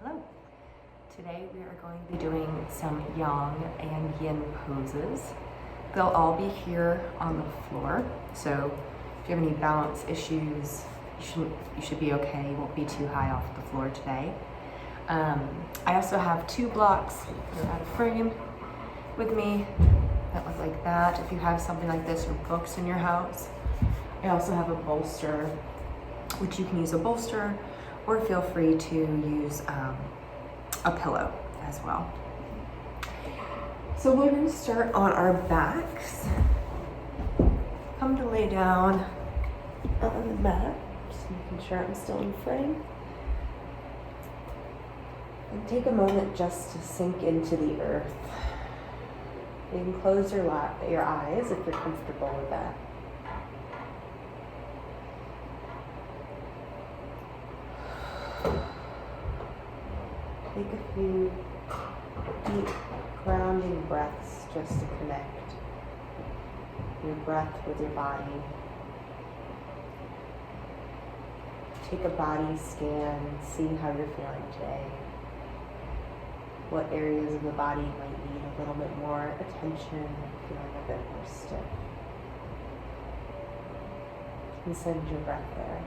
Hello. Today we are going to be doing some yang and yin poses. They'll all be here on the floor. So if you have any balance issues, you should be okay. You won't be too high off the floor today. I also have 2 blocks that are out of frame with me that look like that. If you have something like this or books in your house. I also have a bolster, which you can use a bolster or feel free to use a pillow as well. So we're going to start on our backs. Come to lay down on the mat, just making sure I'm still in frame. And take a moment just to sink into the earth. You can close your eyes if you're comfortable with that. Take a few deep grounding breaths just to connect your breath with your body. Take a body scan, see how you're feeling today. What areas of the body might need a little bit more attention, feeling a bit more stiff. And send your breath there.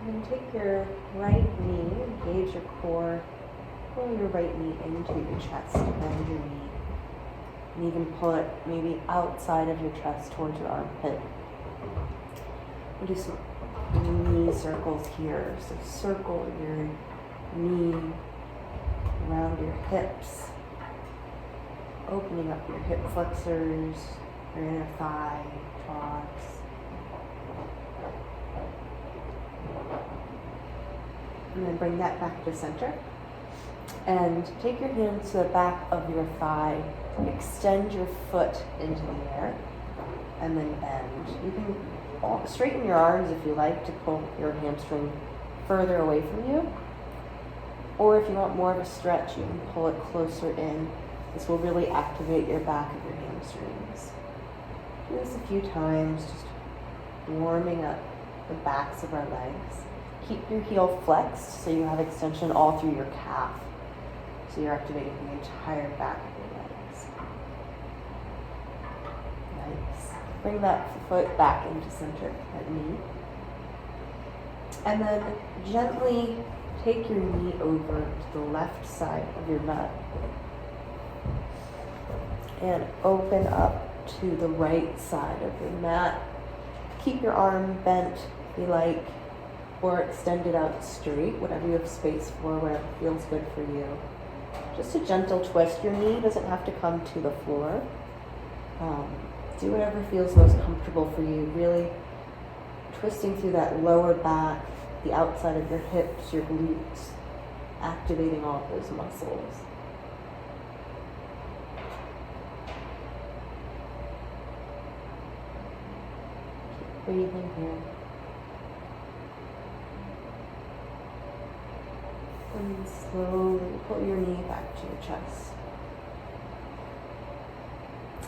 And then take your right knee, engage your core, pull your right knee into your chest, bend your knee, and even pull it maybe outside of your chest towards your armpit. We'll do some knee circles here. So circle your knee around your hips, opening up your hip flexors, your inner thigh, quads. And then bring that back to center. And take your hands to the back of your thigh. Extend your foot into the air. And then bend. You can straighten your arms if you like to pull your hamstring further away from you. Or if you want more of a stretch, you can pull it closer in. This will really activate your back of your hamstrings. Do this a few times, just warming up the backs of our legs. Keep your heel flexed so you have extension all through your calf. So you're activating the entire back of your legs. Nice. Bring that foot back into center, that knee. And then gently take your knee over to the left side of your mat. And open up to the right side of your mat. Keep your arm bent if you like, or extend it out straight, whatever you have space for, whatever feels good for you. Just a gentle twist. Your knee doesn't have to come to the floor. Do whatever feels most comfortable for you. Really twisting through that lower back, the outside of your hips, your glutes, activating all of those muscles. Keep breathing here. And slowly pull your knee back to your chest.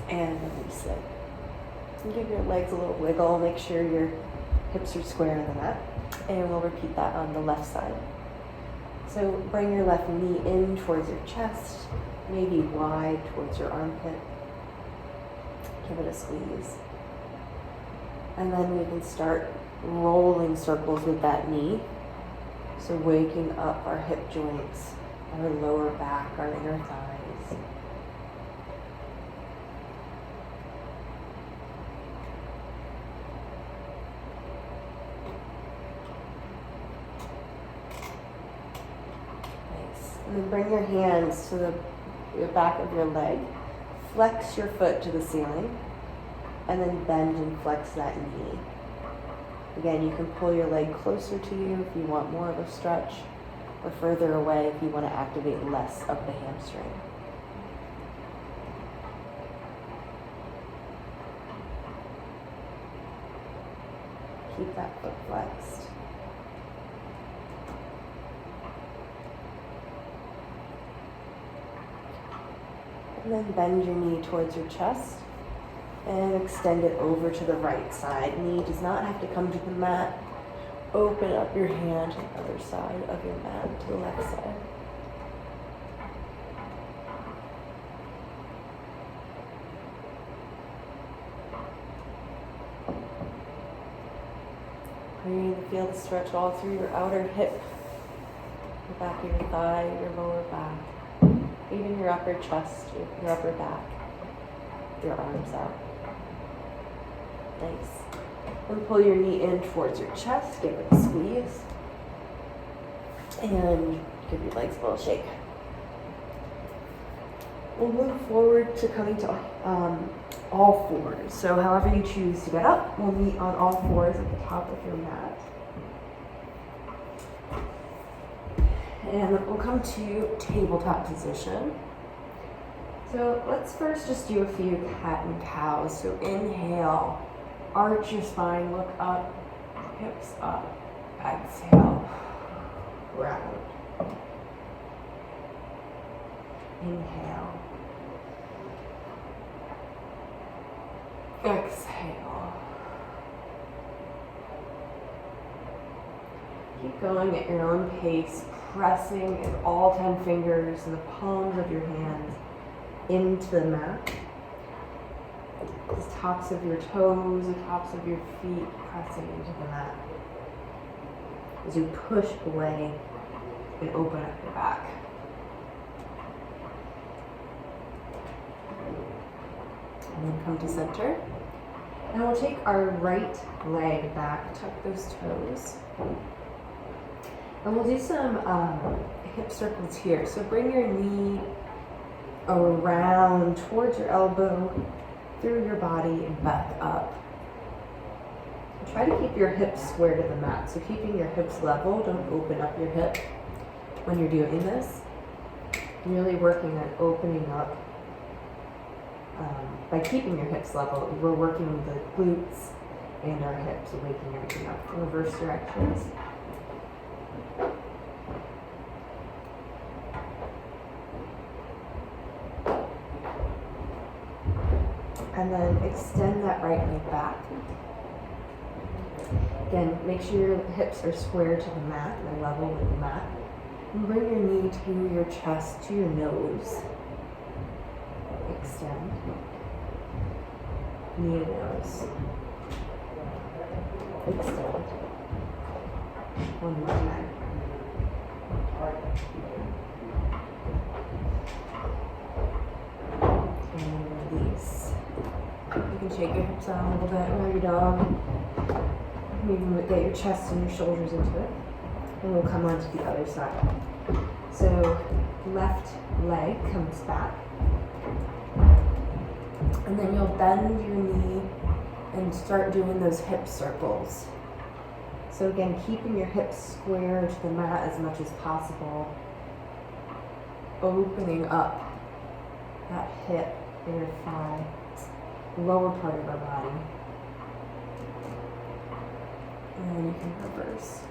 And release it. And give your legs a little wiggle. Make sure your hips are square in the mat. And we'll repeat that on the left side. So bring your left knee in towards your chest, maybe wide towards your armpit. Give it a squeeze. And then we can start rolling circles with that knee. So waking up our hip joints, our lower back, our inner thighs. Nice. And then bring your hands to the back of your leg. Flex your foot to the ceiling. And then bend and flex that knee. Again, you can pull your leg closer to you if you want more of a stretch, or further away if you want to activate less of the hamstring. Keep that foot flexed. And then bend your knee towards your chest and extend it over to the right side. Knee does not have to come to the mat. Open up your hand to the other side of your mat, to the left side. Breathe, feel the stretch all through your outer hip, the back of your thigh, your lower back, even your upper chest, your upper back, your arms out. Nice. And pull your knee in towards your chest, give it a squeeze, and give your legs a little shake. We'll move forward to coming to all fours. So however you choose to get up, we'll meet on all fours at the top of your mat. And we'll come to tabletop position. So let's first just do a few cat and cows. So inhale, arch your spine, look up, hips up. Exhale, round. Inhale. Exhale. Keep going at your own pace, pressing in all 10 fingers and the palms of your hands into the mat. The tops of your toes, the tops of your feet pressing into the mat. As you push away and open up your back. And then come to center. And we'll take our right leg back, tuck those toes. And we'll do some hip circles here. So bring your knee around towards your elbow, through your body and back up. And try to keep your hips square to the mat. So keeping your hips level, don't open up your hip when you're doing this. Really working on opening up. By keeping your hips level, we're working the glutes and our hips, waking everything up in reverse directions. And then extend that right leg back. Again, make sure your hips are square to the mat, and level with the mat. And bring your knee to your chest, to your nose. Extend. Knee to nose. Extend. One more time. And release. You can shake your hips out a little bit, roll your dog. Maybe get your chest and your shoulders into it. And we'll come on to the other side. So left leg comes back. And then you'll bend your knee and start doing those hip circles. So again, keeping your hips square to the mat as much as possible. Opening up that hip and your thigh, lower part of our body. And then you can reverse.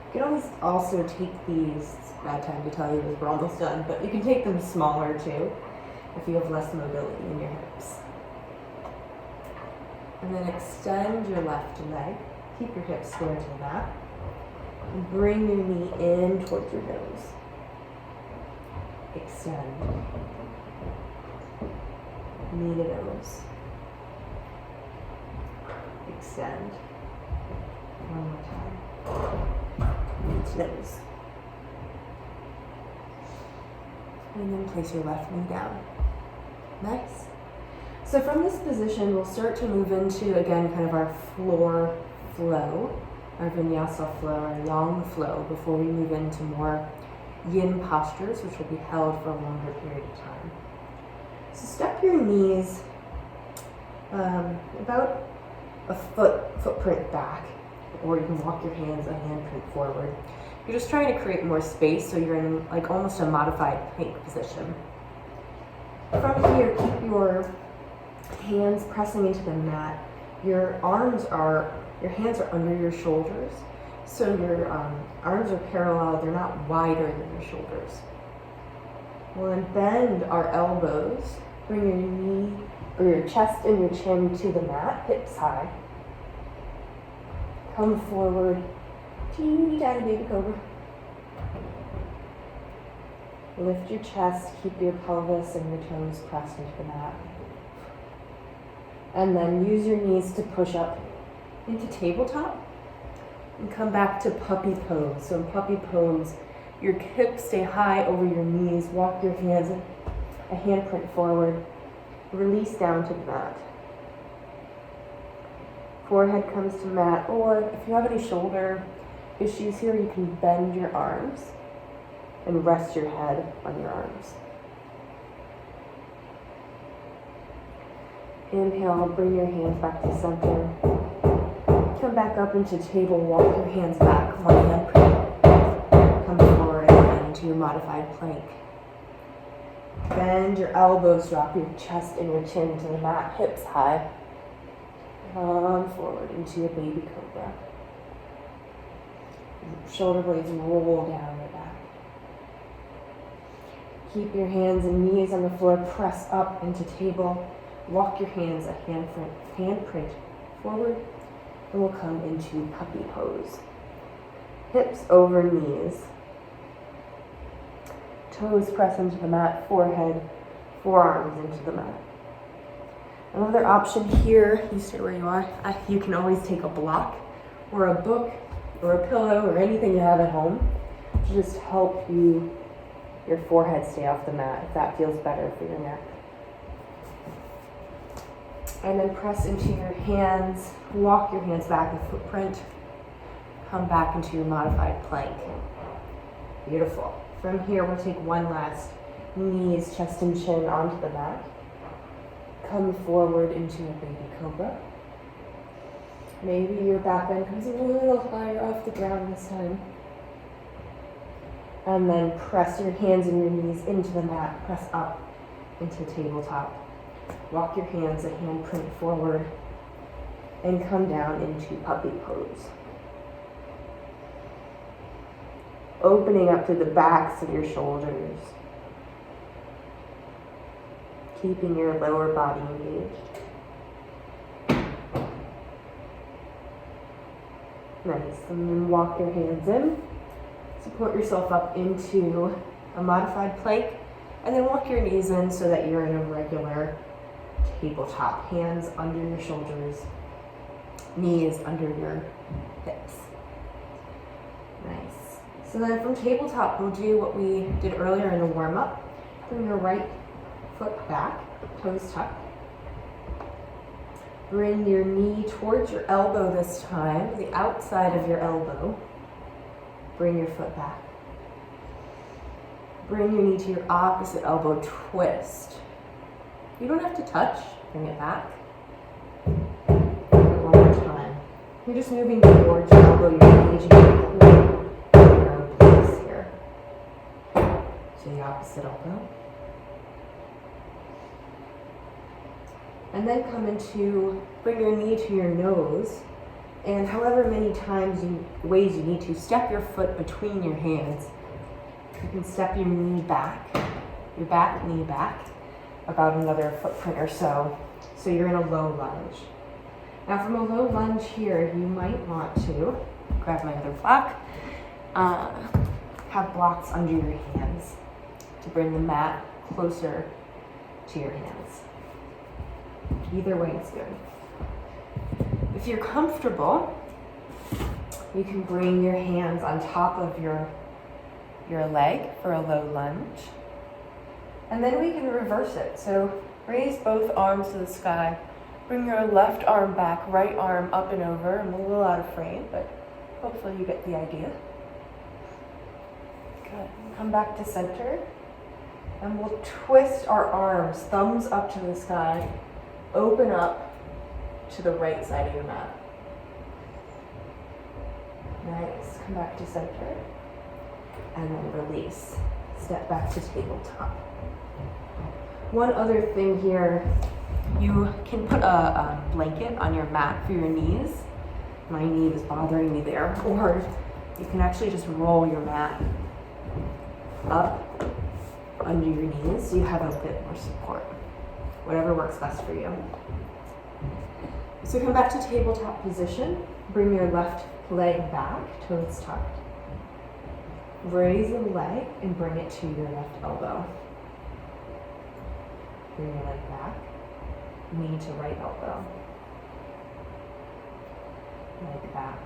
You can always also take these, it's a bad time to tell you we're almost done, but you can take them smaller too if you have less mobility in your hips. And then extend your left leg. Keep your hips square to the mat. And bring your knee in towards your nose. Extend. Knee to nose. Extend. One more time. Knee to nose. And then place your left knee down. Nice. So from this position, we'll start to move into, again, kind of our floor flow, our vinyasa flow, our yang flow, before we move into more yin postures, which will be held for a longer period of time. So step your knees about a footprint back, or you can walk your hands a handprint forward. You're just trying to create more space, so you're in like almost a modified plank position. From here, keep your hands pressing into the mat. Your hands are under your shoulders, so your arms are parallel. They're not wider than your shoulders. We'll then bend our elbows. Bring your knee or your chest and your chin to the mat, hips high. Come forward, teeny tiny baby cobra. Lift your chest, keep your pelvis and your toes pressed into the mat. And then use your knees to push up into tabletop and come back to puppy pose. So in puppy pose, your hips stay high over your knees. Walk your hands a handprint forward. Release down to the mat. Forehead comes to mat, or if you have any shoulder issues here, you can bend your arms and rest your head on your arms. Inhale, bring your hands back to center. Come back up into table, walk your hands back, one hand print. Come forward and into your modified plank. Bend your elbows, drop your chest and your chin to the mat, hips high. Come forward into your baby cobra. Shoulder blades roll down your back. Keep your hands and knees on the floor, press up into table. Walk your hands a handprint forward, and we'll come into puppy pose. Hips over knees. Toes press into the mat, forehead, forearms into the mat. Another option here, you stay where you are, you can always take a block or a book or a pillow or anything you have at home to just help your forehead stay off the mat if that feels better for your neck. And then press into your hands, walk your hands back a footprint, come back into your modified plank. Beautiful. From here, we'll take one last knees, chest and chin onto the mat. Come forward into a baby cobra. Maybe your back bend comes a little higher off the ground this time. And then press your hands and your knees into the mat, press up into tabletop. Walk your hands a handprint forward and come down into puppy pose. Opening up to the backs of your shoulders. Keeping your lower body engaged. Nice. And then walk your hands in. Support yourself up into a modified plank. And then walk your knees in so that you're in a regular tabletop. Hands under your shoulders. Knees under your hips. Nice. So then from tabletop, we'll do what we did earlier in the warm-up. Bring your right foot back, toes tucked. Bring your knee towards your elbow this time, the outside of your elbow. Bring your foot back. Bring your knee to your opposite elbow, twist. You don't have to touch, bring it back. One more time. You're just moving towards your elbow, you're engaging your core. To the opposite elbow. And then come into, bring your knee to your nose, and however many ways you need to, step your foot between your hands. You can step your knee back, your back knee back, about another footprint or so you're in a low lunge. Now from a low lunge here, you might want to grab my other block, have blocks under your hands to bring the mat closer to your hands. Either way is good. If you're comfortable, you can bring your hands on top of your leg for a low lunge. And then we can reverse it. So raise both arms to the sky. Bring your left arm back, right arm up and over. I'm a little out of frame, but hopefully you get the idea. Good. Come back to center. And we'll twist our arms, thumbs up to the sky. Open up to the right side of your mat. Nice. Come back to center. And then release. Step back to tabletop. One other thing here, you can put a blanket on your mat for your knees. My knee was bothering me there. Or you can actually just roll your mat up under your knees so you have a bit more support. Whatever works best for you. So come back to tabletop position. Bring your left leg back, toes tucked. Raise the leg and bring it to your left elbow. Bring your leg back, knee to right elbow. Leg back,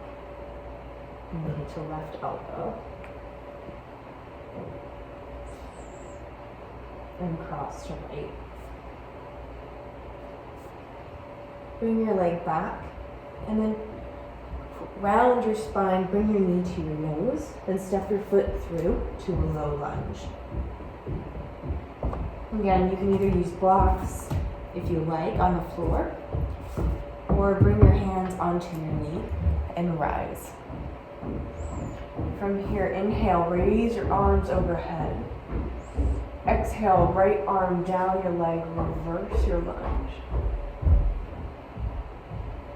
knee to left elbow. And cross to right. Bring your leg back, and then round your spine, bring your knee to your nose, then step your foot through to a low lunge. Again, you can either use blocks, if you like, on the floor, or bring your hands onto your knee and rise. From here, inhale, raise your arms overhead. Exhale, right arm down your leg, reverse your lunge.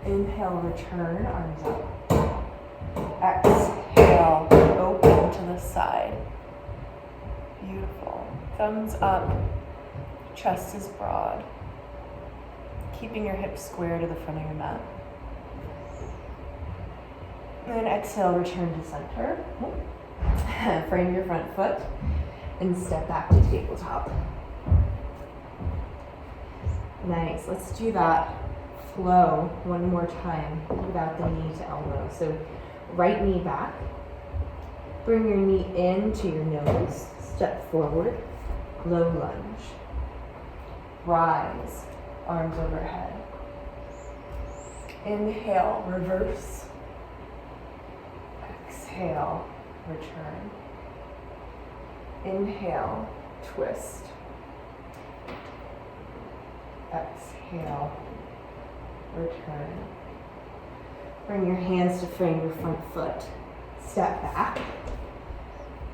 Inhale, return, arms up. Exhale, open to the side. Beautiful. Thumbs up, chest is broad. Keeping your hips square to the front of your mat. And then exhale, return to center. Frame your front foot and step back to tabletop. Nice, let's do that flow one more time without the knee to elbow. So right knee back, bring your knee into your nose, step forward, low lunge. Rise, arms overhead. Inhale, reverse. Exhale, return. Inhale, twist. Exhale, return. Bring your hands to frame your front foot. Step back,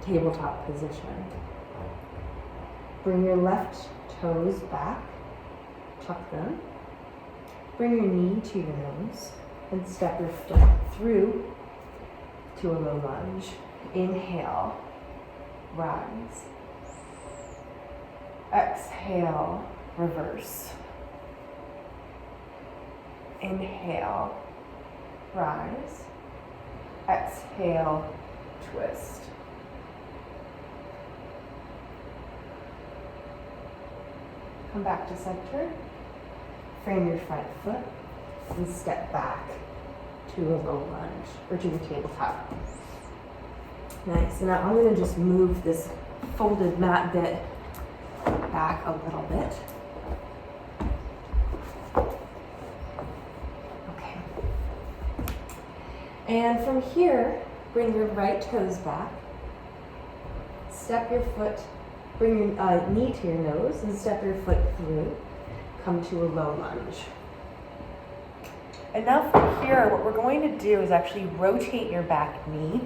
tabletop position. Bring your left toes back, tuck them. Bring your knee to your nose and step your foot through to a low lunge. Inhale, rise. Exhale, reverse. Inhale, rise. Exhale, twist. Come back to center. Frame your front foot and step back to a low lunge or to the tabletop. Nice. So now I'm going to just move this folded mat bit back a little bit. Okay. And from here, bring your right toes back. Step your foot, bring your knee to your nose and step your foot through. Come to a low lunge. And now from here, what we're going to do is actually rotate your back knee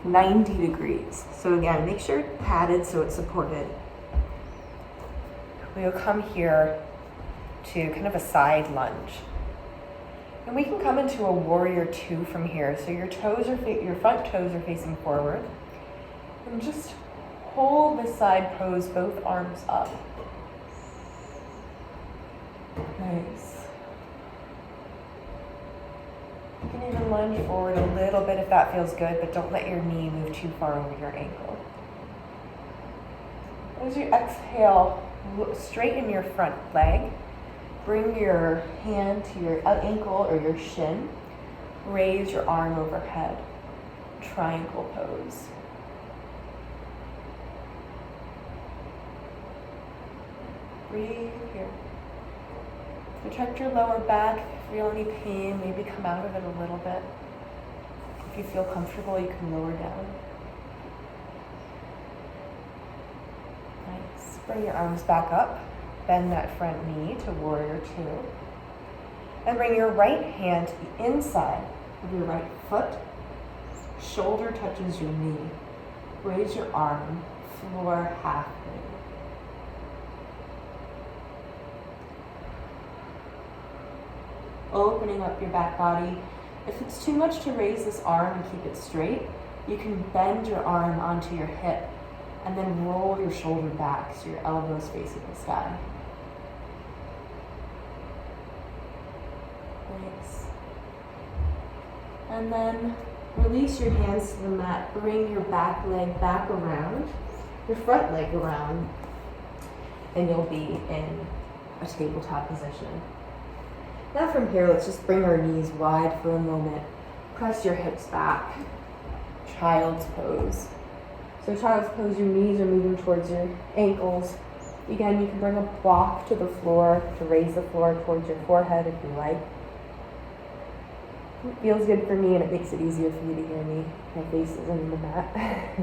90 degrees. So again, make sure it's padded so it's supported. We'll come here to kind of a side lunge. And we can come into a warrior two from here. So your toes are your front toes are facing forward. And just hold this side pose, both arms up. Nice. You can even lunge forward a little bit if that feels good, but don't let your knee move too far over your ankle. As you exhale, straighten your front leg. Bring your hand to your ankle or your shin. Raise your arm overhead. Triangle pose. Breathe here. Protect your lower back. If you feel any pain, maybe come out of it a little bit. If you feel comfortable, you can lower down. Nice. Bring your arms back up. Bend that front knee to warrior two. And bring your right hand to the inside of your right foot. Shoulder touches your knee. Raise your arm, floor halfway. Opening up your back body. If it's too much to raise this arm and keep it straight, you can bend your arm onto your hip And then roll your shoulder back so your elbows facing the sky. Nice. And then release your hands to the mat. Bring your back leg back around, your front leg around, and you'll be in a tabletop position. Now from here, let's just bring our knees wide for a moment. Press your hips back. Child's pose. So child's pose, your knees are moving towards your ankles. Again, you can bring a block to the floor to raise the floor towards your forehead if you like. It feels good for me and it makes it easier for you to hear me. My face is in the mat.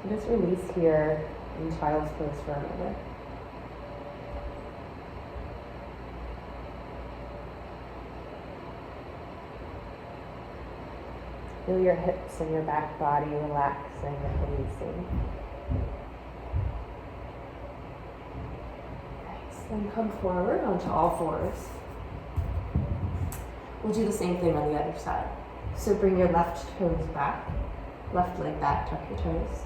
So just release here in child's pose for a moment. Feel your hips and your back body relaxing and releasing. Nice. Then come forward onto all fours. We'll do the same thing on the other side. So bring your left toes back, left leg back, tuck your toes.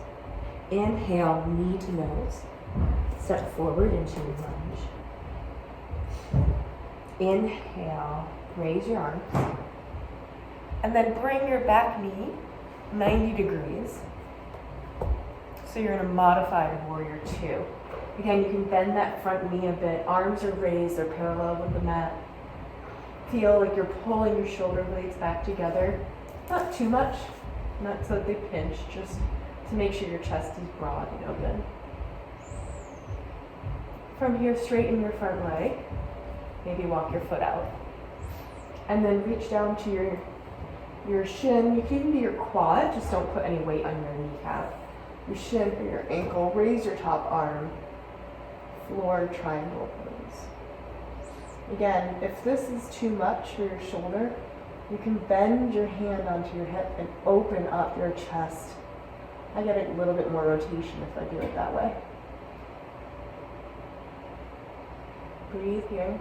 Inhale, knee to nose. Step forward into your lunge. Inhale, raise your arms. And then bring your back knee 90 degrees. So you're in a modified warrior two. Again, you can bend that front knee a bit. Arms are raised, they're parallel with the mat. Feel like you're pulling your shoulder blades back together. Not too much, not so that they pinch, just to make sure your chest is broad and open. From here, straighten your front leg. Maybe walk your foot out. And then reach down to your shin. You can even do your quad, just don't put any weight on your kneecap. Your shin or your ankle. Raise your top arm. Floor triangle pose. Again, if this is too much for your shoulder, you can bend your hand onto your hip and open up your chest. I get a little bit more rotation if I do it that way. Breathe here.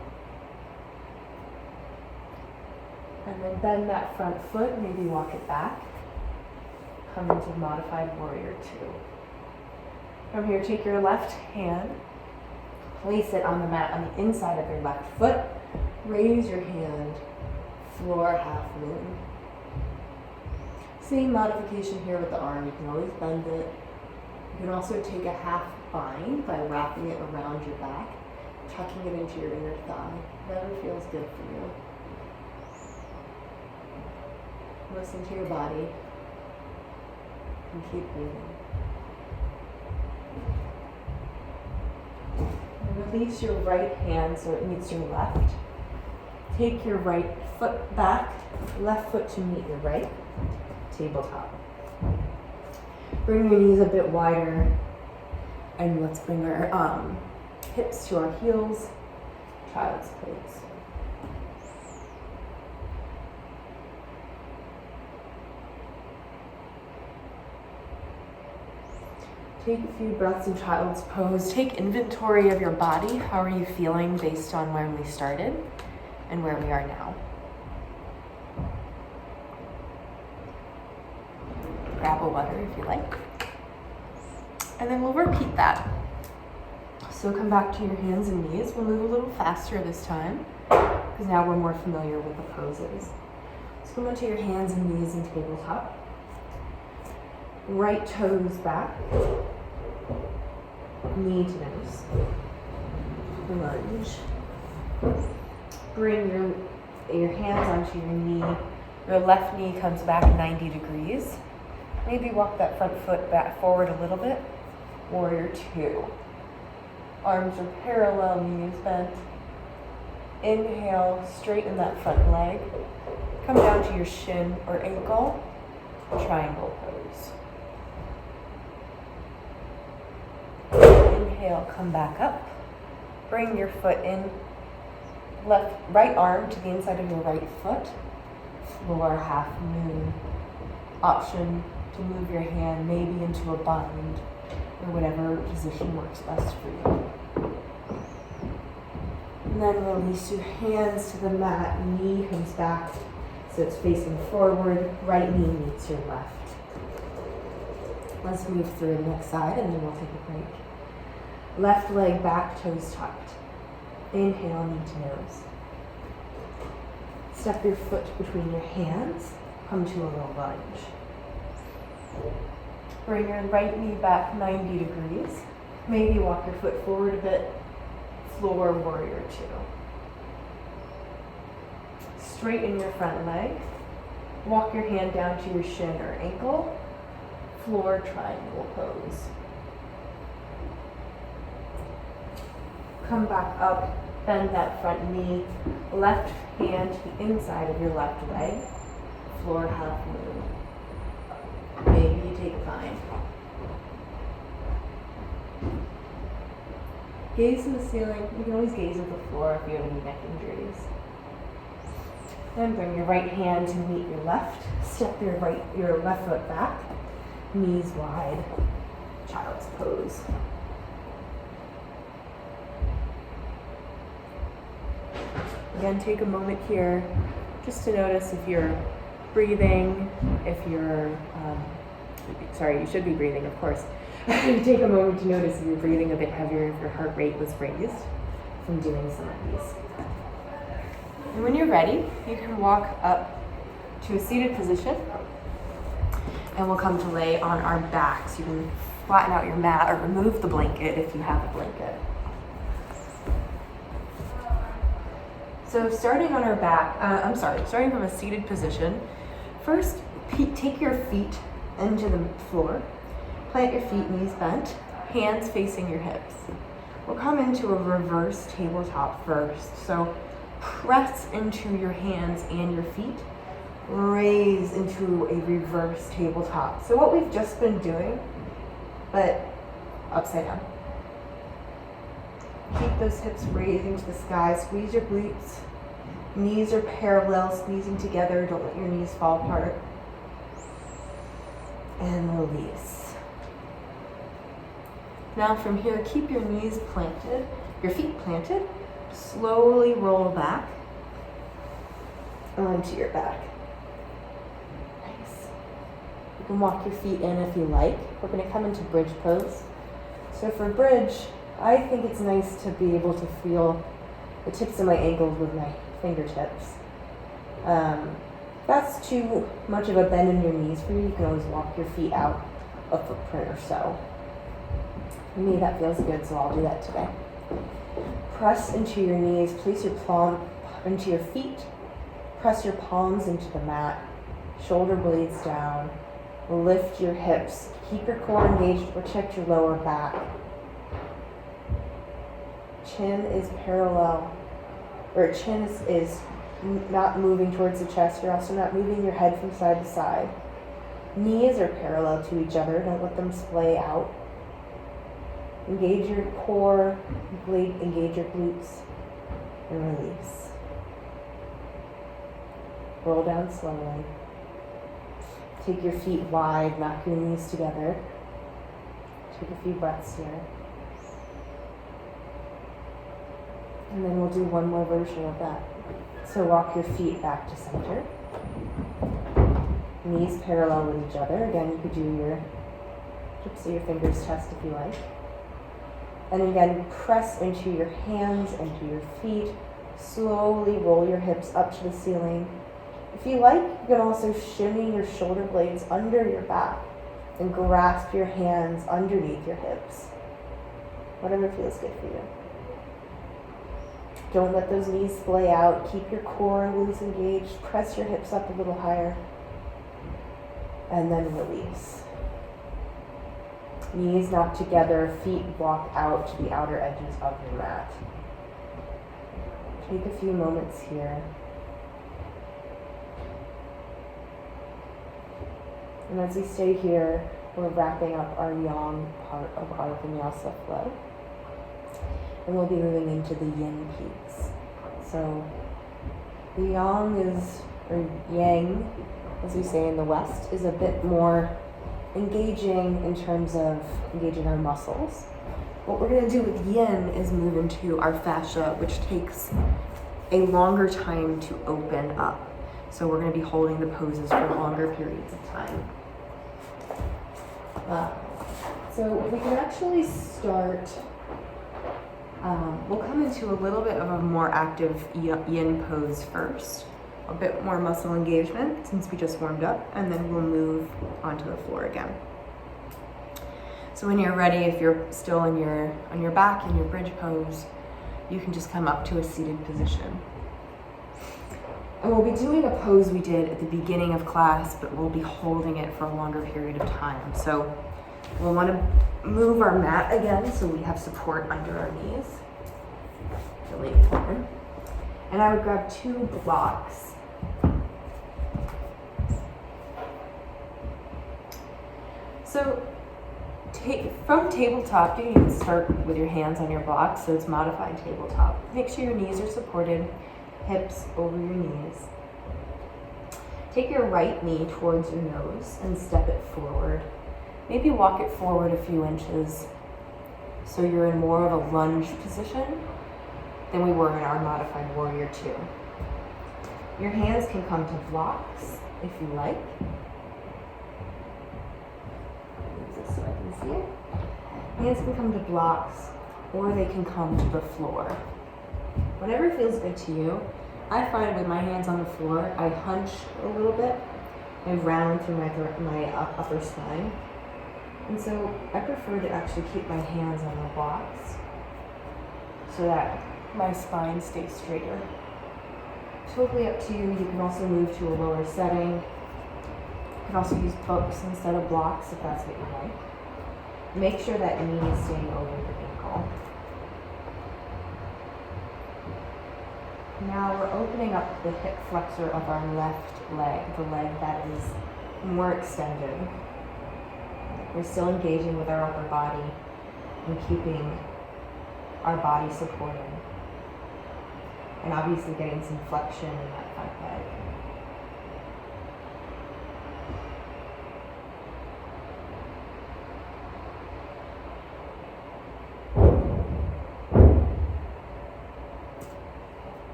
And then bend that front foot, maybe walk it back. Come into modified warrior two. From here, take your left hand, place it on the mat on the inside of your left foot. Raise your hand, floor half moon. Same modification here with the arm. You can always bend it. You can also take a half bind by wrapping it around your back, tucking it into your inner thigh. Whatever feels good for you. Listen to your body and keep breathing. And release your right hand so it meets your left. Take your right foot back, left foot to meet your right. Tabletop. Bring your knees a bit wider and let's bring our hips to our heels. Child's pose. Take a few breaths in child's pose. Take inventory of your body. How are you feeling based on where we started and where we are now? Grab a water if you like. And then we'll repeat that. So come back to your hands and knees. We'll move a little faster this time because now we're more familiar with the poses. So come onto your hands and knees in tabletop. Right toes back. Knee to nose. Lunge. Bring your hands onto your knee. Your left knee comes back 90 degrees. Maybe walk that front foot back forward a little bit. Warrior two. Arms are parallel, knees bent. Inhale, straighten that front leg. Come down to your shin or ankle. Triangle pose. Inhale, come back up. Bring your foot in. Right arm to the inside of your right foot. Floor half moon. Option to move your hand maybe into a bind or whatever position works best for you. And then release your hands to the mat. Knee comes back so it's facing forward. Right knee meets your left. Let's move through the next side and then we'll take a break. Left leg back, toes tucked. Inhale, knee to nose. Step your foot between your hands. Come to a low lunge. Bring your right knee back 90 degrees. Maybe walk your foot forward a bit. Floor warrior two. Straighten your front leg. Walk your hand down to your shin or ankle. Floor triangle pose. Come back up, bend that front knee. Left hand to the inside of your left leg. Floor half moon. Maybe you take a vine. Gaze to the ceiling. You can always gaze at the floor if you have any neck injuries. Then bring your right hand to meet your left. Step your left foot back. Knees wide. Child's pose. Again, take a moment here just to notice if you're breathing, if you're, you should be breathing, of course. Take a moment to notice if you're breathing a bit heavier, if your heart rate was raised from doing some of these. And when you're ready, you can walk up to a seated position and we'll come to lay on our backs. You can flatten out your mat or remove the blanket if you have a blanket. So starting on our back, starting from a seated position, first take your feet into the floor. Plant your feet, knees bent, hands facing your hips. We'll come into a reverse tabletop first. So press into your hands and your feet. Raise into a reverse tabletop. So what we've just been doing, but upside down. Keep those hips raising to the sky. Squeeze your glutes. Knees are parallel, squeezing together. Don't let your knees fall apart. And release. Now from here, keep your knees planted, your feet planted. Slowly roll back onto your back. Nice. You can walk your feet in if you like. We're going to come into bridge pose. So for bridge, I think it's nice to be able to feel the tips of my ankles with my fingertips. That's too much of a bend in your knees for you. You can always walk your feet out a footprint or so. For me, that feels good, so I'll do that today. Press into your knees. Place your palm into your feet. Press your palms into the mat. Shoulder blades down. Lift your hips. Keep your core engaged to protect your lower back. Chin is parallel, or chin is not moving towards the chest. You're also not moving your head from side to side. Knees are parallel to each other. Don't let them splay out. Engage your core, engage your glutes, and release. Roll down slowly. Take your feet wide, knock your knees together. Take a few breaths here. And then we'll do one more version of that. So walk your feet back to center. Knees parallel with each other. Again, you could do your tips of your fingers test if you like. And again, press into your hands, into your feet. Slowly roll your hips up to the ceiling. If you like, you can also shimmy your shoulder blades under your back and grasp your hands underneath your hips. Whatever feels good for you. Don't let those knees splay out. Keep your core loose engaged. Press your hips up a little higher. And then release. Knees knock together, feet walk out to the outer edges of your mat. Take a few moments here. And as we stay here, we're wrapping up our yang part of our vinyasa flow. And we'll be moving into the yin peaks. So the yang, as we say in the West, is a bit more engaging in terms of engaging our muscles. What we're going to do with yin is move into our fascia, which takes a longer time to open up. So we're going to be holding the poses for longer periods of time. So we can actually start, we'll come into a little bit of a more active yin pose first, a bit more muscle engagement since we just warmed up, and then we'll move onto the floor again. So when you're ready, if you're still on your back in your bridge pose, you can just come up to a seated position. And we'll be doing a pose we did at the beginning of class, but we'll be holding it for a longer period of time. So we'll want to move our mat again so we have support under our knees. Really important. And I would grab 2 blocks. So from tabletop, you can start with your hands on your blocks, so it's modified tabletop. Make sure your knees are supported, hips over your knees. Take your right knee towards your nose and step it forward. Maybe walk it forward a few inches so you're in more of a lunge position than we were in our modified warrior 2. Your hands can come to blocks if you like. Move this so I can see it. Hands can come to blocks or they can come to the floor. Whatever feels good to you. I find with my hands on the floor, I hunch a little bit and round through my upper spine. And so I prefer to actually keep my hands on the blocks so that my spine stays straighter. Totally up to you. You can also move to a lower setting. You can also use books instead of blocks if that's what you like. Make sure that knee is staying over your ankle. Now we're opening up the hip flexor of our left leg, the leg that is more extended. We're still engaging with our upper body and keeping our body supported. And obviously getting some flexion in that front leg.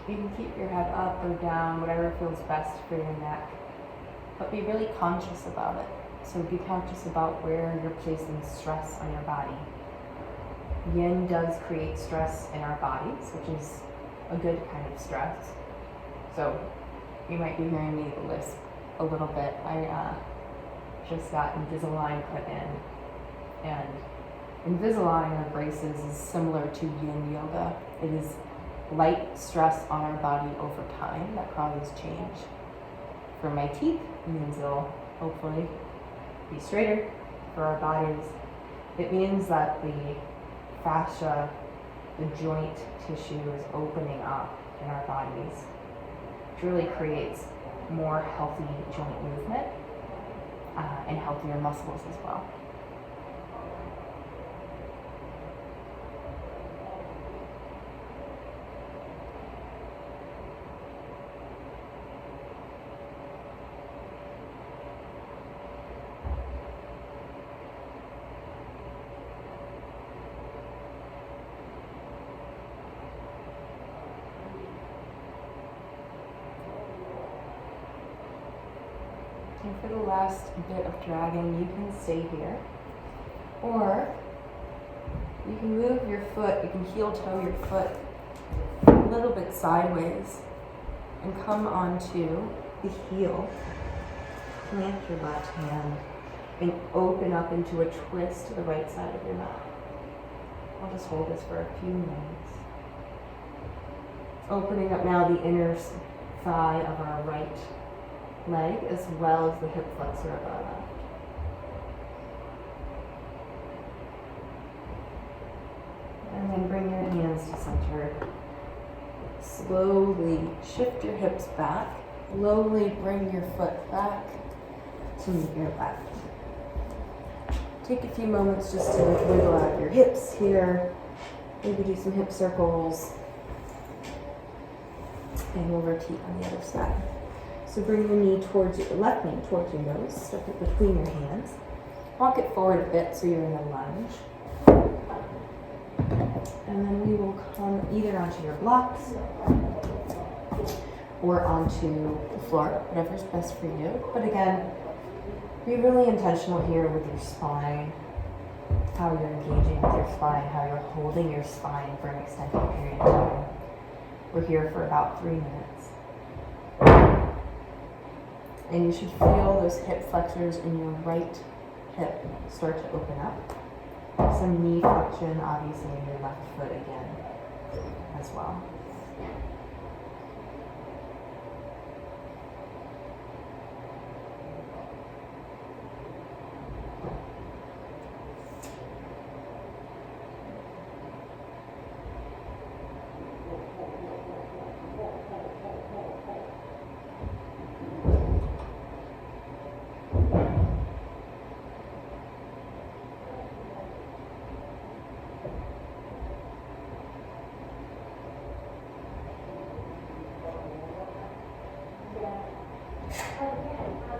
You can keep your head up or down, whatever feels best for your neck, but be really conscious about it. So be conscious about where you're placing stress on your body. Yin does create stress in our bodies, which is a good kind of stress. So you might be hearing me lisp a little bit. I just got Invisalign put in, and Invisalign or braces is similar to Yin yoga. It is light stress on our body over time that causes change. For my teeth, it means it'll hopefully be straighter. For our bodies, it means that the fascia, the joint tissue is opening up in our bodies, which really creates more healthy joint movement and healthier muscles as well. And for the last bit of dragging, you can stay here. Or you can move your foot, you can heel toe your foot a little bit sideways and come onto the heel. Plant your left hand and open up into a twist to the right side of your mat. I'll just hold this for a few minutes. Opening up now the inner thigh of our right leg as well as the hip flexor of our left. And then bring your hands to center. Slowly shift your hips back. Slowly bring your foot back to meet your left. Take a few moments just to wiggle out your hips here. Maybe do some hip circles. And we'll rotate on the other side. So bring your knee towards your left knee towards your nose. Step it between your hands. Walk it forward a bit so you're in a lunge. And then we will come either onto your blocks or onto the floor, whatever's best for you. But again, be really intentional here with your spine, how you're engaging with your spine, how you're holding your spine for an extended period of time. We're here for about 3 minutes. And you should feel those hip flexors in your right hip start to open up. Some knee flexion, obviously, in your left foot again as well.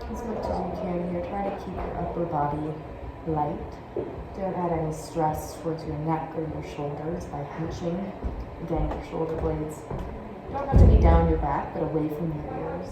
As much as you can here, try to keep your upper body light. Don't add any stress towards your neck or your shoulders by hunching. Again, your shoulder blades don't have to be down your back, but away from your ears.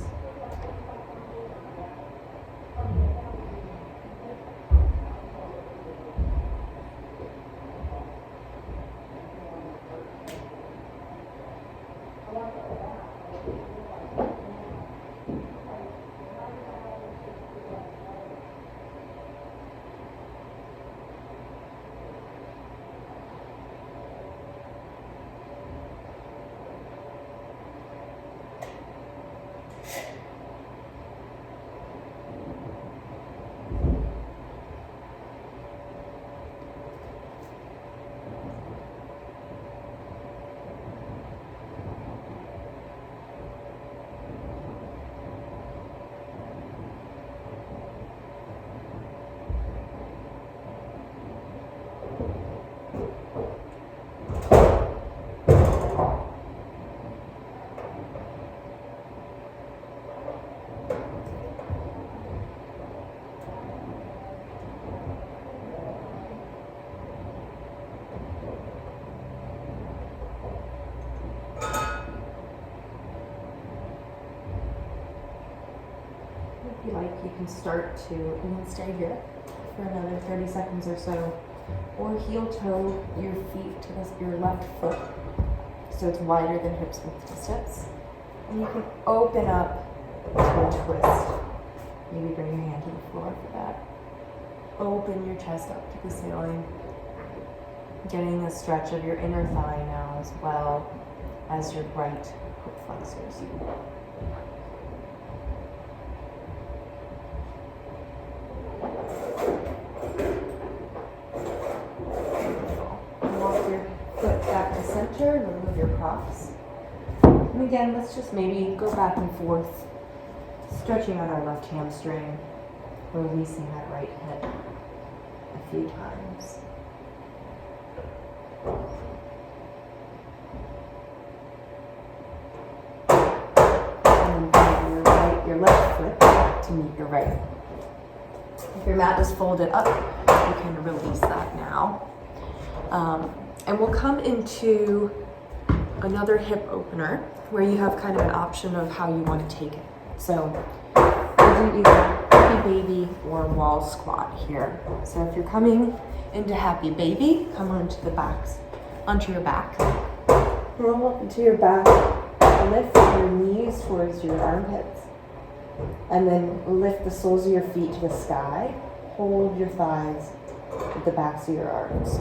If you like, you can start to even stay here for another 30 seconds or so, or heel toe your feet to your left foot so it's wider than hips width distance. And you can open up to a twist. Maybe bring your hand to the floor for that. Open your chest up to the ceiling, getting a stretch of your inner thigh now as well as your right hip flexors. Remove your props. And again, let's just maybe go back and forth, stretching out our left hamstring, releasing that right hip a few times. And bring your left foot to meet your right. If your mat is folded up, you can release that now. And we'll come into another hip opener where you have kind of an option of how you want to take it. So we'll do either happy baby or wall squat here. So if you're coming into happy baby, come onto your back. Roll up into your back, lift your knees towards your armpits, and then lift the soles of your feet to the sky. Hold your thighs with the backs of your arms.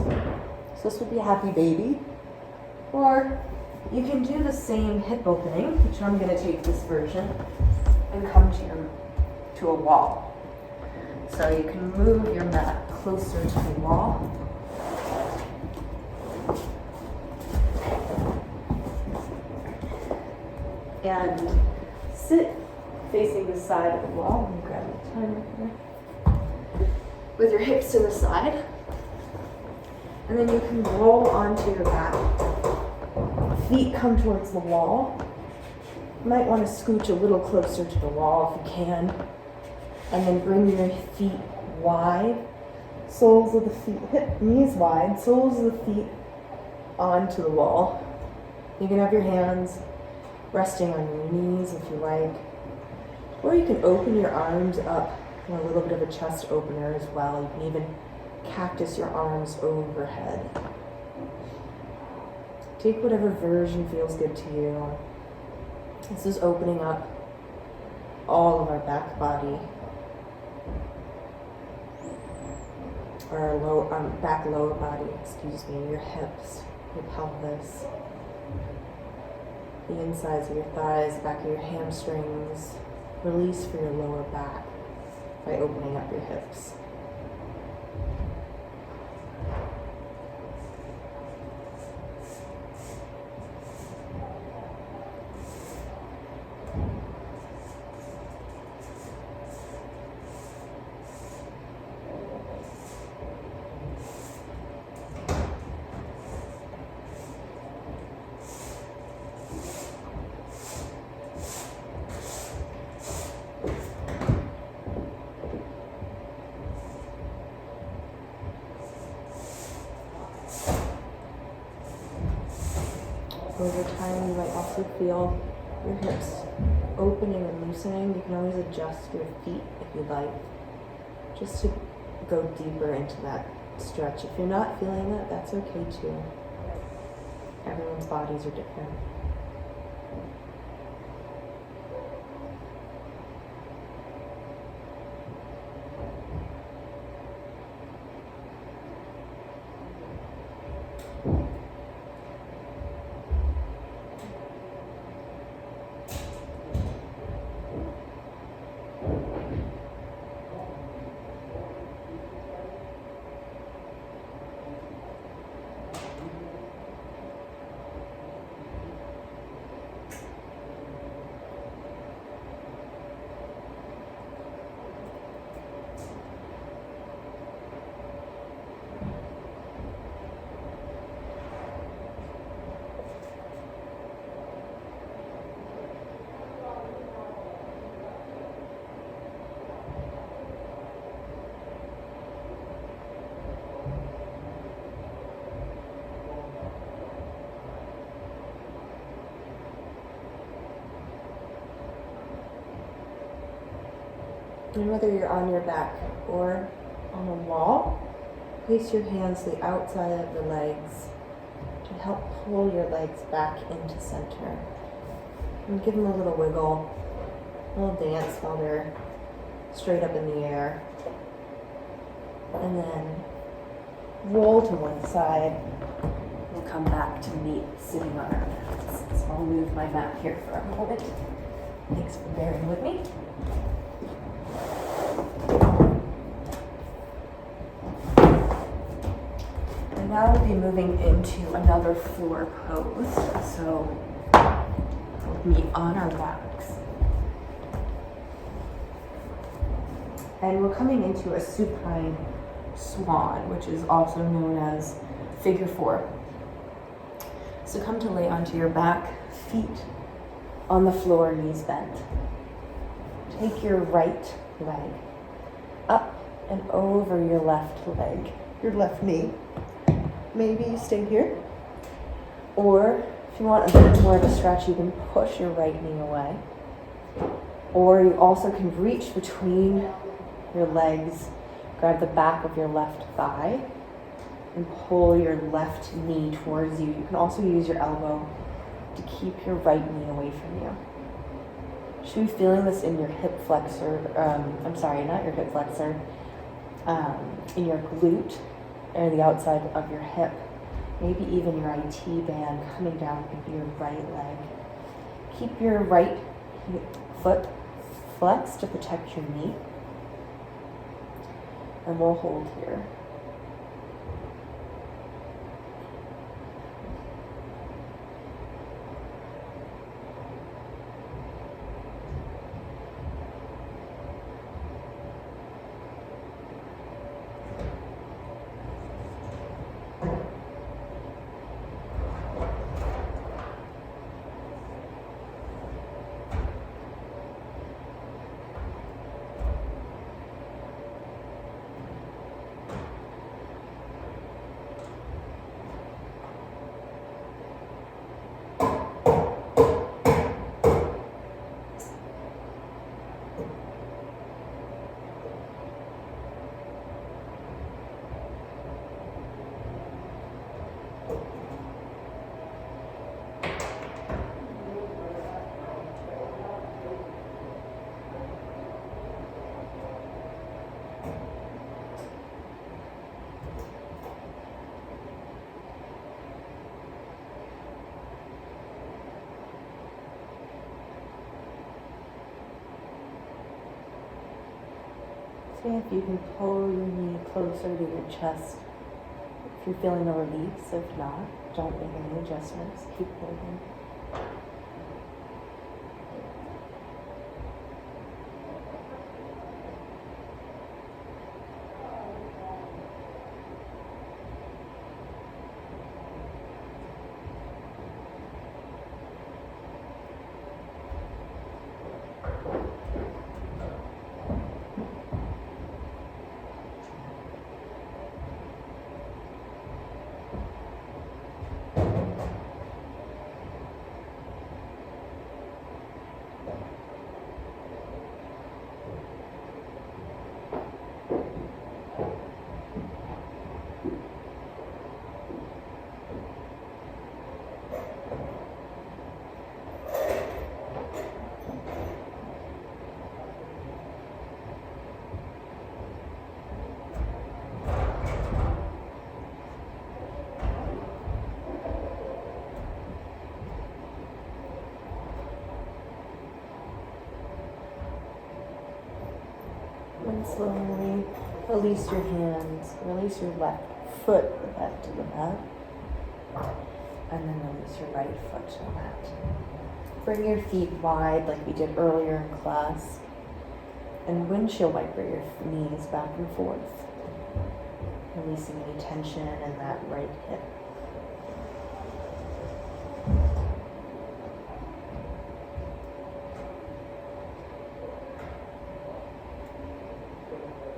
So this would be a happy baby. Or you can do the same hip opening, which I'm going to take this version, and come to a wall. So you can move your mat closer to the wall. And sit facing the side of the wall. Let me grab the timer here. With your hips to the side. And then you can roll onto your back. Feet come towards the wall. You might want to scooch a little closer to the wall if you can. And then bring your feet wide. Soles of the feet, knees wide, soles of the feet onto the wall. You can have your hands resting on your knees if you like. Or you can open your arms up in a little bit of a chest opener as well. You can even cactus your arms overhead. Take whatever version feels good to you. This is opening up all of our back body, or our back lower body, excuse me, your hips, your pelvis, the insides of your thighs, back of your hamstrings. Release for your lower back by opening up your hips. Over time, you might also feel your hips opening and loosening. You can always adjust your feet if you'd like, just to go deeper into that stretch. If you're not feeling that, that's okay too. Everyone's bodies are different. And whether you're on your back or on a wall, place your hands to the outside of the legs to help pull your legs back into center. And give them a little wiggle, a little dance while they're straight up in the air. And then roll to one side. We'll come back to meet sitting on our mats. So I'll move my mat here for a moment. Thanks for bearing with me. And now we'll be moving into another floor pose. So we'll meet on our backs. And we're coming into a supine swan, which is also known as figure 4. So come to lay onto your back, feet on the floor, knees bent. Take your right leg up and over your left leg, your left knee. Maybe you stay here. Or if you want a bit more of a stretch, you can push your right knee away. Or you also can reach between your legs, grab the back of your left thigh, and pull your left knee towards you. You can also use your elbow to keep your right knee away from you. Should be feeling this in your hip flexor, not your hip flexor, in your glute, or the outside of your hip, maybe even your IT band coming down into your right leg. Keep your right foot flexed to protect your knee, and we'll hold here. See if you can pull your knee closer to your chest if you're feeling a release. If not, don't make any adjustments. Keep holding. And slowly release your hands, release your left foot back to the mat, and then release your right foot to the mat. Bring your feet wide like we did earlier in class, and windshield wiper your knees back and forth, releasing any tension in that right hip.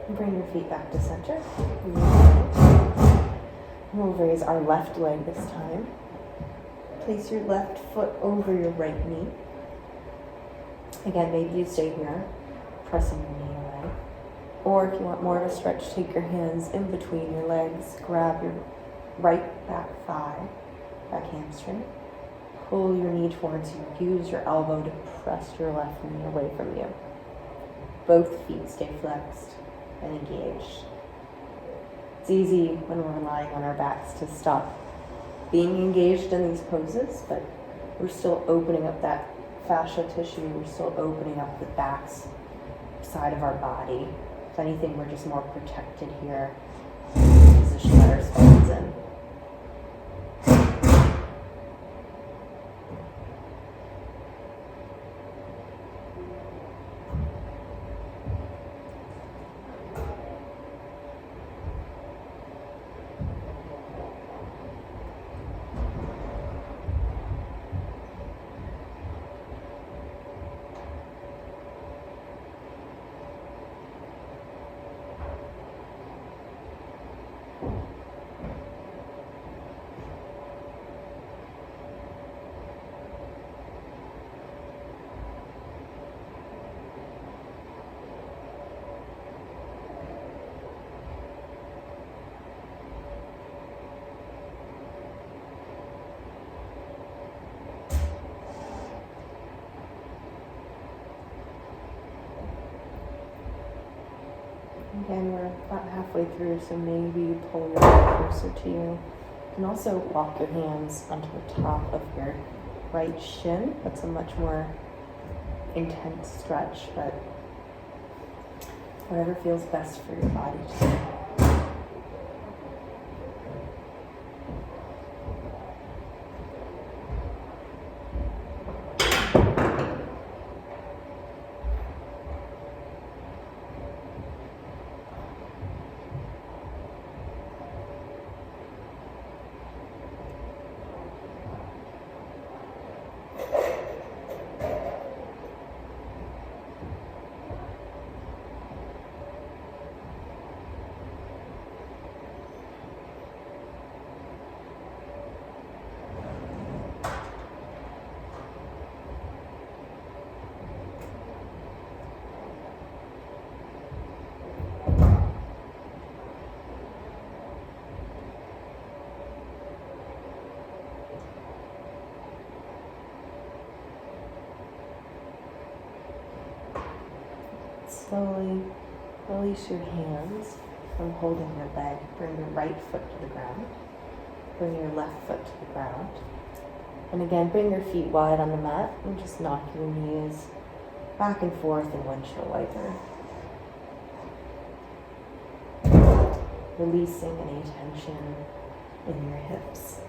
Bring your feet back to center. We'll raise our left leg this time. Place your left foot over your right knee. Again, maybe you stay here, pressing your knee away. Or if you want more of a stretch, take your hands in between your legs, grab your right back thigh, back hamstring. Pull your knee towards you. Use your elbow to press your left knee away from you. Both feet stay flexed and engaged. It's easy when we're relying on our backs to stop being engaged in these poses, but we're still opening up that fascia tissue. We're still opening up the back side of our body. If anything, we're just more protected here. Position that our spine's in. Again, we're about halfway through, so maybe you pull your leg closer to you. You can also walk your hands onto the top of your right shin. That's a much more intense stretch, but whatever feels best for your body today. Slowly release your hands from holding your leg. Bring your right foot to the ground. Bring your left foot to the ground. And again, bring your feet wide on the mat and just knock your knees back and forth in windshield wiper. releasing any tension in your hips.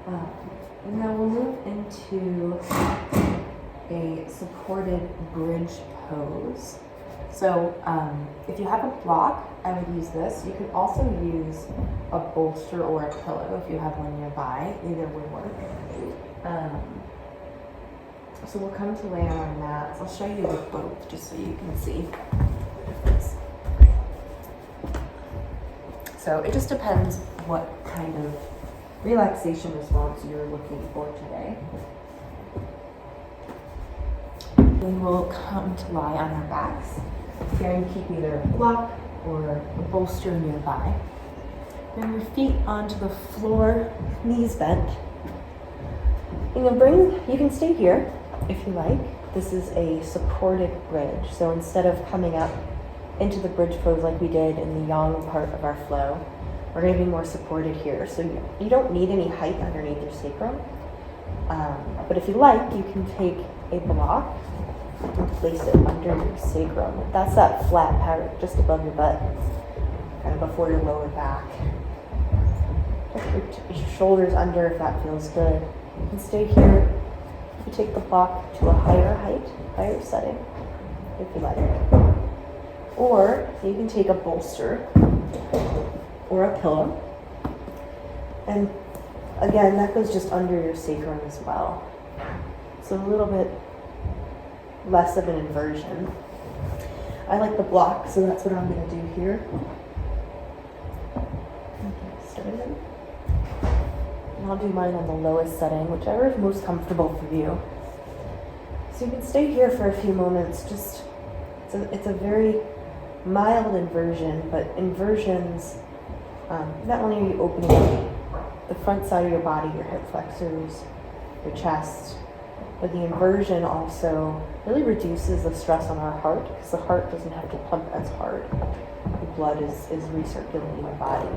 Now we'll move into a supported bridge pose. So if you have a block, I would use this. You could also use a bolster or a pillow if you have one nearby. Either would work. So we'll come to lay on our mats. I'll show you with both just so you can see. So it just depends what kind of relaxation response you're looking for today. We will come to lie on our backs. Again, keep either a block or a bolster nearby. Bring your feet onto the floor, knees bent. You can stay here if you like. This is a supported bridge. So instead of coming up into the bridge pose like we did in the yang part of our flow, we're going to be more supported here. So you don't need any height underneath your sacrum. But if you like, you can take a block and place it under your sacrum. That's that flat part just above your butt, kind of before your lower back. Put your shoulders under if that feels good. You can stay here. You take the block to a higher height, higher setting, if you like. Or you can take a bolster or a pillow. And again, that goes just under your sacrum as well. So a little bit less of an inversion. I like the block, so that's what I'm going to do here. Okay, started. And I'll do mine on the lowest setting, whichever is most comfortable for you. So you can stay here for a few moments. Just it's a very mild inversion, but inversions, not only are you opening up the front side of your body, your hip flexors, your chest, but the inversion also really reduces the stress on our heart because the heart doesn't have to pump as hard. The blood is recirculating your body.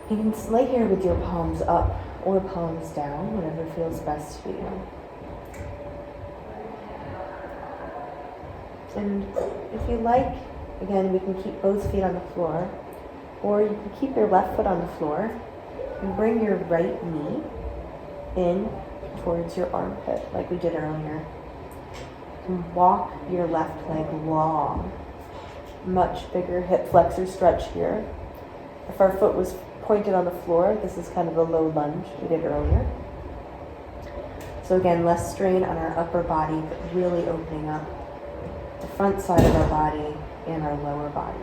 You can lay here with your palms up or palms down, whatever feels best for you. And if you like, again, we can keep both feet on the floor, or you can keep your left foot on the floor and bring your right knee in towards your armpit like we did earlier. And walk your left leg long. Much bigger hip flexor stretch here. If our foot was pointed on the floor, this is kind of a low lunge we did earlier. So again, less strain on our upper body, but really opening up the front side of our body and our lower body.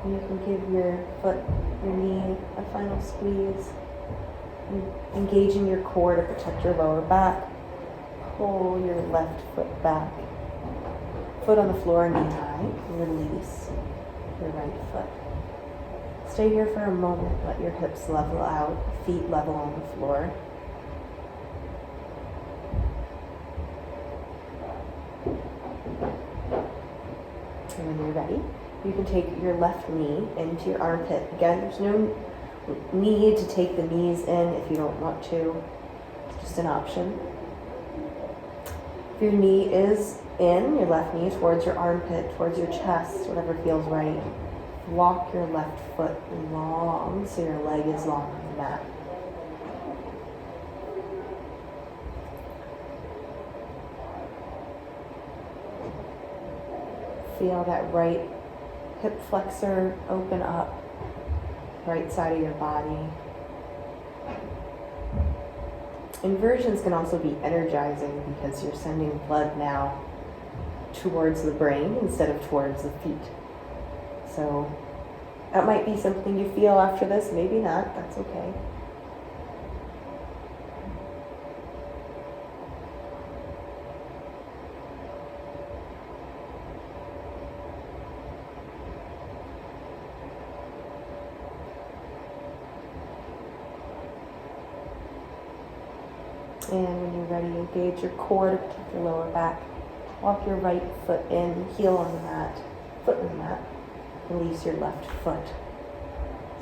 You can give your foot, your knee a final squeeze. Engaging your core to protect your lower back. Pull your left foot back. Foot on the floor, knee high. Release your right foot. Stay here for a moment. Let your hips level out, feet level on the floor. And when you're ready, you can take your left knee into your armpit. Again, there's no need to take the knees in if you don't want to. It's just an option. If your knee is in, your left knee towards your armpit, towards your chest, whatever feels right, walk your left foot long so your leg is long on the mat. Feel that right hip flexor open up, right side of your body. Inversions can also be energizing because you're sending blood now towards the brain instead of towards the feet. So that might be something you feel after this, maybe not, that's okay. And when you're ready, engage your core to protect your lower back. Walk your right foot in, heel on the mat, foot on the mat. Release your left foot.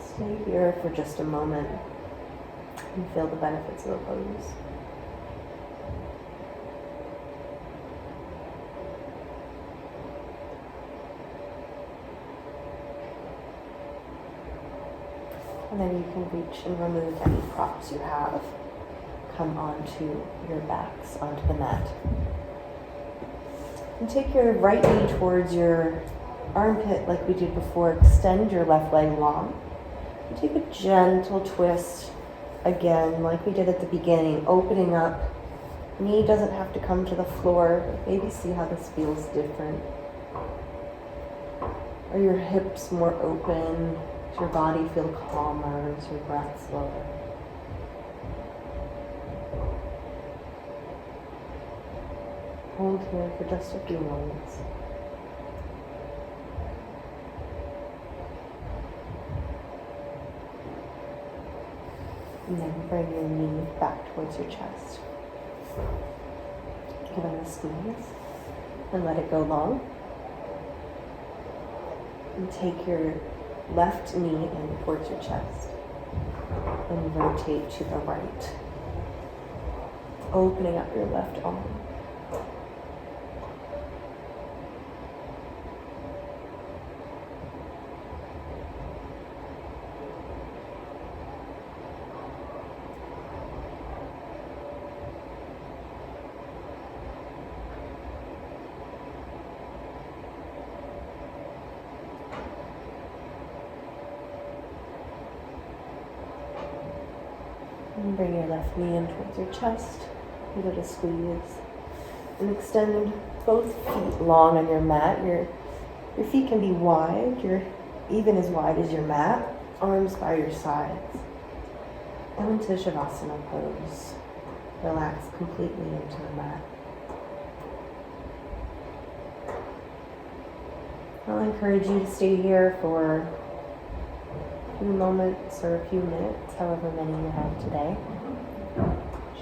Stay here for just a moment and feel the benefits of the pose. And then you can reach and remove any props you have. Come onto your backs, onto the mat. And take your right knee towards your armpit like we did before. Extend your left leg long. And take a gentle twist again like we did at the beginning, opening up. Knee doesn't have to come to the floor, but maybe see how this feels different. Are your hips more open? Does your body feel calmer? Is your breath slower? Hold here for just a few moments. And then bring your knee back towards your chest. Give it a squeeze and let it go long. And take your left knee in towards your chest and rotate to the right, opening up your left arm. And bring your left knee in towards your chest. Give it a squeeze. And extend both feet long on your mat. Your feet can be wide. You're even as wide as your mat. Arms by your sides. And into Shavasana pose. Relax completely into the mat. I'll encourage you to stay here for a few moments or a few minutes, however many you have today.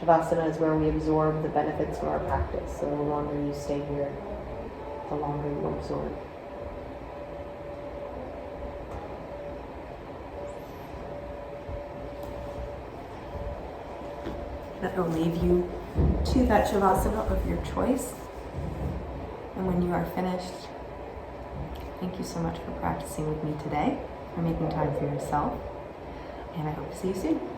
Shavasana is where we absorb the benefits from our practice. So the longer you stay here, the longer you absorb. That will leave you to that Shavasana of your choice. And when you are finished, thank you so much for practicing with me today, for making time for yourself, and I hope to see you soon.